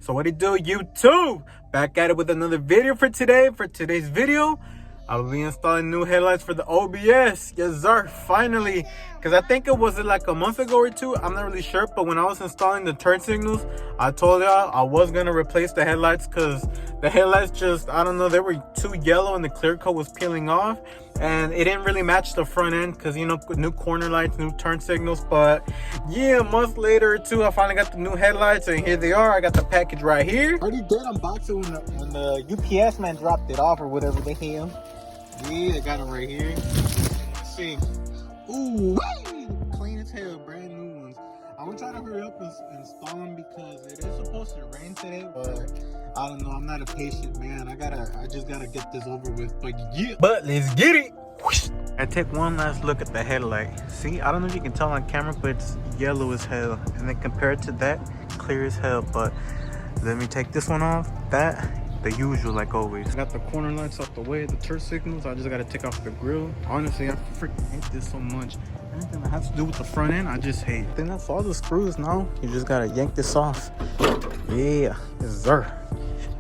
So what it do, YouTube? Back at it with another video for today. For today's video, I will be installing new headlights for the OBS. Yes sir, finally. Because I think it was like a month ago or two, I'm not really sure. But when I was installing the turn signals, I told y'all I was going to replace the headlights because the headlights just, I don't know, they were too yellow and the clear coat was peeling off. And it didn't really match the front end because, you know, new corner lights, new turn signals. But yeah, a month later or two, I finally got the new headlights and here they are. I got the package right here. Already did unbox it when the UPS man dropped it off or whatever the hell. Yeah, I got it right here. Let's see. Ooh, clean as hell, brand new ones. I'm gonna try to hurry up and install them because it is supposed to rain today, but I don't know, I'm not a patient man. I just gotta get this over with. But yeah, but let's get it. I take one last look at the headlight. See, I don't know if you can tell on camera, but it's yellow as hell. And then compared to that, clear as hell. But let me take this one off. That, the usual, like always. I got the corner lights out the way, the turn signals. I just gotta take off the grill. Honestly, I freaking hate this so much. Anything that has to do with the front end, I just hate. Then that's all the screws now. You just gotta yank this off. Yeah, yes sir.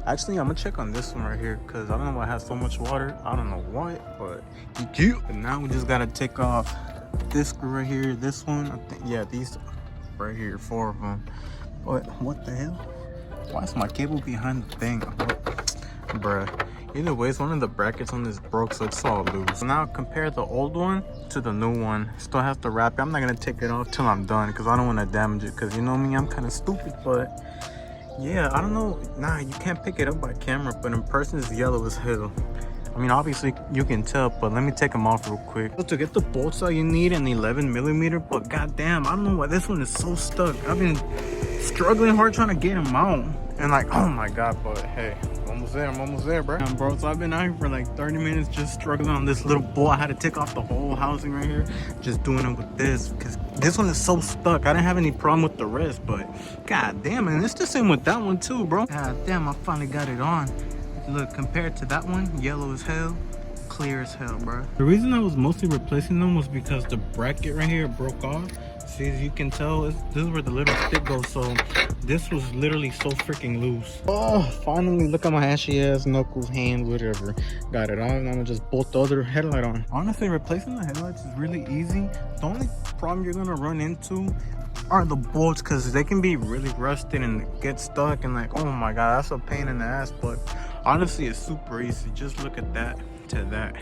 Actually, I'm gonna check on this one right here because I don't know why it has so much water. I don't know why, but you. And now we just gotta take off this screw right here, this one. I think, yeah, these right here, 4 of them. But what the hell? Why is my cable behind the thing? Bruh. Either way, it's one of the brackets on this broke, so it's all loose. Now compare the old one to the new one. Still have to wrap it. I'm not gonna take it off till I'm done because I don't want to damage it. Because you know me, I'm kind of stupid, but yeah, I don't know. Nah, you can't pick it up by camera, but in person it's yellow as hell. I mean, obviously you can tell, but let me take them off real quick. So to get the bolts out, you need an 11mm, but goddamn, I don't know why this one is so stuck. I've been struggling hard trying to get them out, and like, oh my god, but hey, I'm almost there, bro. Bro, so I've been out here for like 30 minutes just struggling on this little bolt. I had to take off the whole housing right here, just doing it with this because this one is so stuck. I didn't have any problem with the rest, but god damn, and it's the same with that one too, bro. God damn, I finally got it on. Look, compared to that one, yellow as hell, clear as hell, bro. The reason I was mostly replacing them was because the bracket right here broke off. See, as you can tell, this is where the little stick goes, so this was literally so freaking loose. Oh, finally, look at my ashy ass knuckles, hand, whatever. Got it on. I'm gonna just bolt the other headlight on. Honestly, replacing the headlights is really easy. The only problem you're gonna run into are the bolts, because they can be really rusted and get stuck, and like, oh my god, that's a pain in the ass. But honestly, it's super easy. Just look at that to that.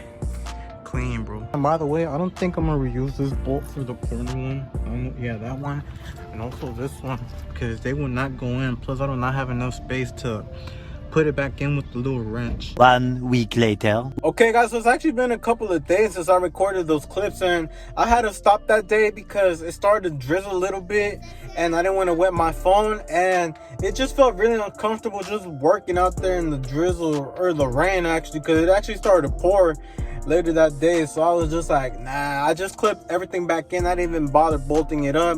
Clean, bro. And by the way, I don't think I'm gonna reuse this bolt for the corner one. Yeah, that one, and also this one, because they will not go in. Plus, I do not have enough space to put it back in with the little wrench. 1 week later. Okay guys, so it's actually been a couple of days since I recorded those clips, and I had to stop that day because it started to drizzle a little bit and I didn't want to wet my phone, and it just felt really uncomfortable just working out there in the drizzle, or the rain actually, because it actually started to pour later that day. So I was just like, nah, I just clipped everything back in. I didn't even bother bolting it up.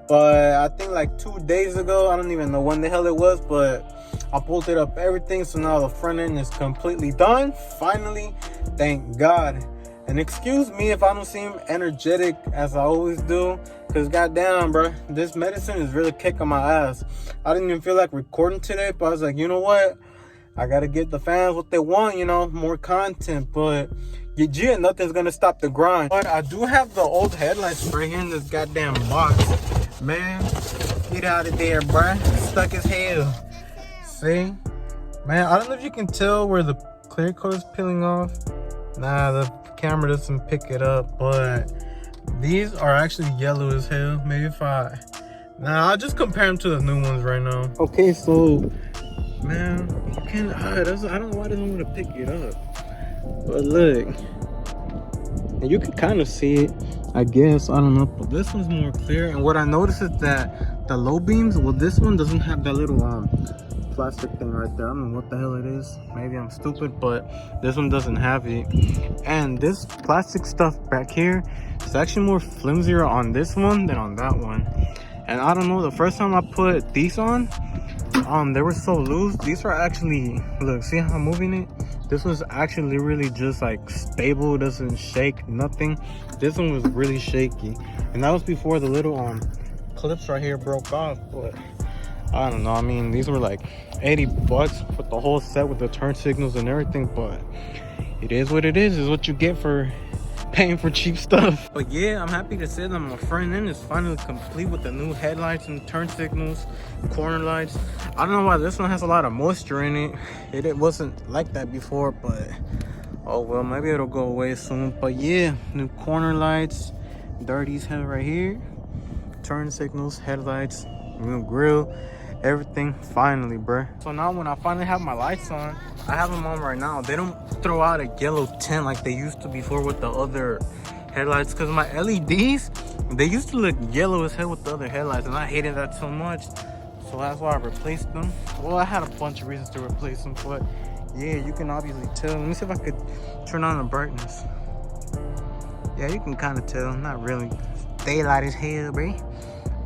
But I think like 2 days ago, I don't even know when the hell it was, but I bolted up everything. So now the front end is completely done, finally, thank god. And excuse me if I don't seem energetic as I always do, because goddamn, bro, this medicine is really kicking my ass. I didn't even feel like recording today, but I was like, you know what, I gotta get the fans what they want, you know, more content. But yeah, nothing's gonna stop the grind. But I do have the old headlights right here in this goddamn box. Man, get out of there, bruh. Stuck as hell. See? Man, I don't know if you can tell where the clear coat is peeling off. Nah, the camera doesn't pick it up, but these are actually yellow as hell. Maybe if I'll just compare them to the new ones right now. Okay, so, man, you can't hide. I don't know why they don't want to pick it up. But look, and you can kind of see it, I guess. I don't know, but this one's more clear. And what I noticed is that the low beams, well, this one doesn't have that little plastic thing right there. I don't know what the hell it is. Maybe I'm stupid, but this one doesn't have it. And this plastic stuff back here is actually more flimsier on this one than on that one. And I don't know, the first time I put these on, they were so loose. These are actually, look, see how I'm moving it? This was actually really just like stable, doesn't shake, nothing. This one was really shaky, and that was before the little clips right here broke off. But I don't know. I mean, these were like 80 bucks with the whole set with the turn signals and everything, but it is what it is what you get for paying for cheap stuff. But yeah, I'm happy to say that my front end is finally complete with the new headlights and turn signals, corner lights. I don't know why this one has a lot of moisture in it. It wasn't like that before, but oh well, maybe it'll go away soon. But yeah, new corner lights, dirty as hell right here, turn signals, headlights, new grill, everything finally, bruh. So now when I finally have my lights on, I have them on right now. They don't throw out a yellow tint like they used to before with the other headlights, because my LEDs, they used to look yellow as hell with the other headlights, and I hated that so much. So that's why I replaced them. Well, I had a bunch of reasons to replace them, but yeah, you can obviously tell. Let me see if I could turn on the brightness. Yeah, you can kind of tell. Not really. Daylight as hell, bruh.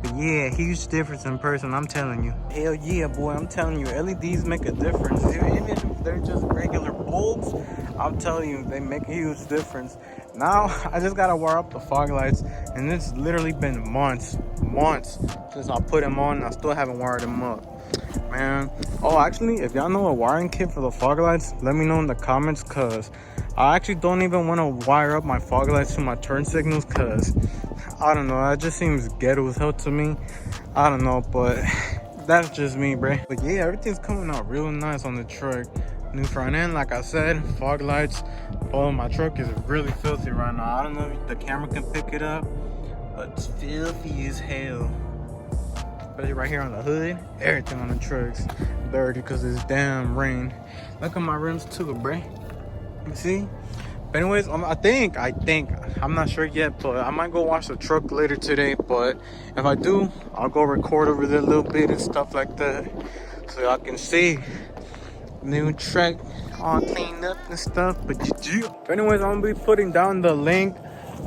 But yeah, huge difference in person, I'm telling you. Hell yeah, boy, I'm telling you, LEDs make a difference. Even if they're just regular bulbs, I'm telling you, they make a huge difference. Now, I just gotta wire up the fog lights, and it's literally been months since I put them on, and I still haven't wired them up. Man, oh, actually, if y'all know a wiring kit for the fog lights, let me know in the comments, because I actually don't even want to wire up my fog lights to my turn signals, because I don't know, that just seems ghetto as hell to me. I don't know, but that's just me, bruh. But yeah, everything's coming out real nice on the truck. New front end, like I said, fog lights. Oh, my truck is really filthy right now. I don't know if the camera can pick it up, but it's filthy as hell. Especially right here on the hood, everything on the truck's dirty because it's damn rain. Look at my rims too, bruh. You see? But anyways, I think, I'm not sure yet, but I might go wash the truck later today. But if I do, I'll go record over there a little bit and stuff like that, so y'all can see new truck all cleaned up and stuff. But anyways, I'm gonna be putting down the link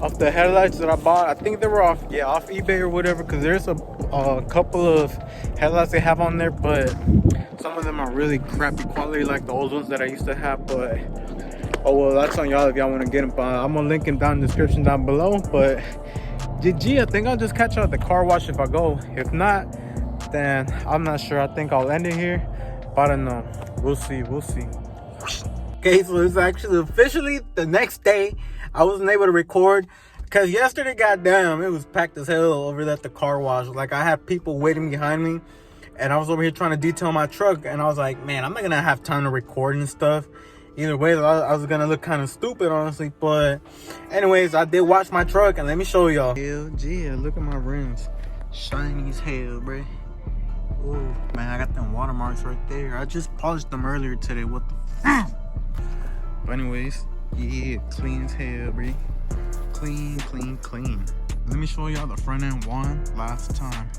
of the headlights that I bought. I think they were off eBay or whatever, because there's a couple of headlights they have on there, but some of them are really crappy quality like the old ones that I used to have. But oh well, that's on y'all if y'all want to get them. I'm gonna link them down in the description down below. But GG, I think I'll just catch you at the car wash if I go. If not, then I'm not sure. I think I'll end it here, but I don't know. We'll see. Okay, so it's actually officially the next day. I wasn't able to record because yesterday, goddamn, it was packed as hell over there at the car wash. Like, I had people waiting behind me, and I was over here trying to detail my truck, and I was like, man, I'm not gonna have time to record and stuff. Either way, I was gonna look kind of stupid, honestly. But anyways, I did wash my truck, and let me show y'all. Hell yeah, look at my rims, shiny as hell, bruh. Oh man, I got them watermarks right there. I just polished them earlier today. What the f? But anyways, yeah, clean as hell, bruh. Clean. Let me show y'all the front end one last time.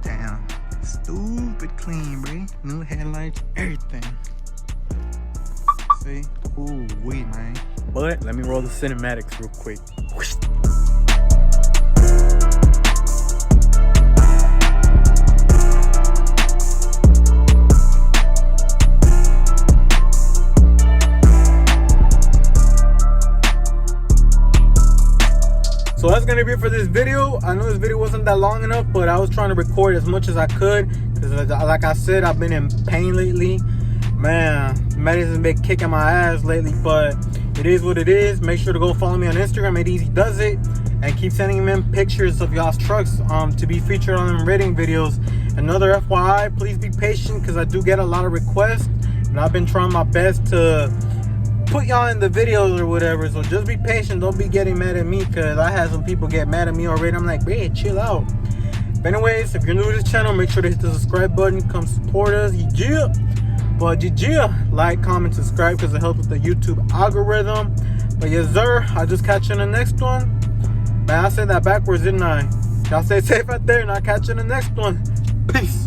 Damn, stupid clean, bruh. New headlights, everything. See? Ooh, wee, man. But let me roll the cinematics real quick. Whoosh. So that's gonna be it for this video. I know this video wasn't that long enough, but I was trying to record as much as I could because, like I said, I've been in pain lately. Man, medicine's been kicking my ass lately, but it is what it is. Make sure to go follow me on Instagram at Easy Does It, and keep sending me in pictures of y'all's trucks to be featured on them rating videos. Another FYI, please be patient because I do get a lot of requests, and I've been trying my best to put y'all in the videos or whatever. So just be patient. Don't be getting mad at me, because I had some people get mad at me already. I'm like, man, chill out. But anyways, if you're new to this channel, make sure to hit the subscribe button. Come support us. Yeah. But GG, like, comment, subscribe, because it helps with the YouTube algorithm. But yes, sir, I'll just catch you in the next one. Man, I said that backwards, didn't I? Y'all stay safe out there, and I'll catch you in the next one. Peace.